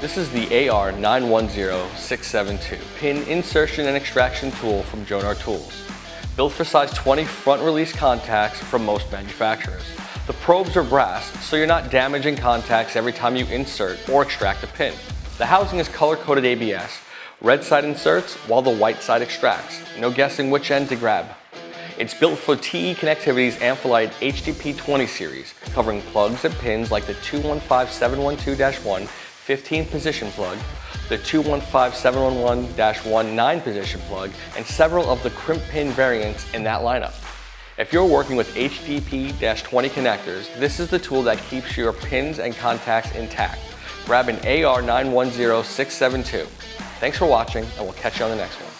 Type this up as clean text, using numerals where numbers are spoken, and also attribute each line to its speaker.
Speaker 1: This is the AR-910672 pin insertion and extraction tool from Jonard tools. Built for size 20 front release contacts from most manufacturers. The probes are brass, so you're not damaging contacts every time you insert or extract a pin. The housing is color-coded ABS. Red side inserts while the white side extracts. No guessing which end to grab. It's built for TE Connectivity's AMPLIMITE HDP-20 series, covering plugs and pins like the 215712-1 15 position plug, the 215711-1 9 position plug, and several of the crimp pin variants in that lineup. If you're working with HDP-20 connectors, this is the tool that keeps your pins and contacts intact. Grab an AR-910672. Thanks for watching, and we'll catch you on the next one.